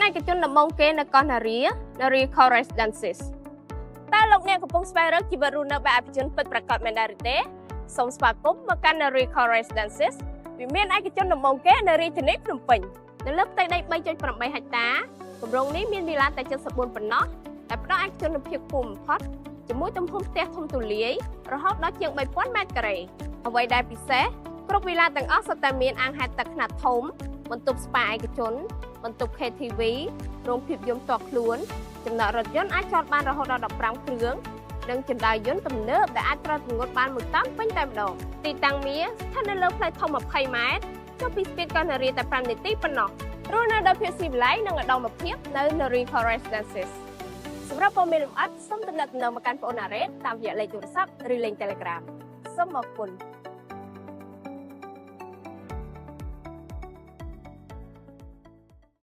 ឯកជនដំបូងគេនៅកោះនារី Correspondences តើលោកអ្នកកំពុងស្វែងរកជីវិតរស់នៅបែបឯកជនពិតប្រាកដមែនដែរឬទេសូមស្វាគមន៍មកកាន់ Narie Correspondences វាមានឯកជនដំបូងគេនៅរាជធានីភ្នំពេញនៅលើផ្ទៃដី 3.8 ហិកតាគម្រោងនេះមានវិឡាតែ74ប៉ុណ្ណោះតែផ្ដល់ឯកជនភាពខ្ពស់បំផុតជាមួយទំហំផ្ទះធំទូលាយរហូតដល់ជាង 3000 ម៉ែត្រការ៉េអ្វីដែលពិសេសគ្រប់វិឡាទាំងអស់សុទ្ធតែមានអាងហែលទឹកខ្នាតធំបន្ទប់ស្ប៉ាឯកជនបន្ទប់ KTV រោងភាពយន្តផ្ទាល់ខ្លួនចំណតរថយន្តអាចចតបានរហូតដល់15គ្រឿងនិងជណ្ដើរយន្តទំនើបដែលអាចត្រួតទម្ងន់បានមួយតោនពេញតែម្ដងទីតាំងមាសស្ថិតនៅលើផ្លូវធំ20ម៉ែត្រចុះពីស្ពានកោះនារីតែ5នាទីប៉ុណ្ណោះរស់នៅដោយភាពស៊ីវិល័យនិងឧត្តមភាពនៅ Narie Correspondences សម្រាប់ព័ត៌មានលម្អិតសូមទំនាក់ទំនងមកកាន់បងអូន Narie តាមរយៈលេខទូរស័ព្ទឬលេខ Telegram សូមអរគុណ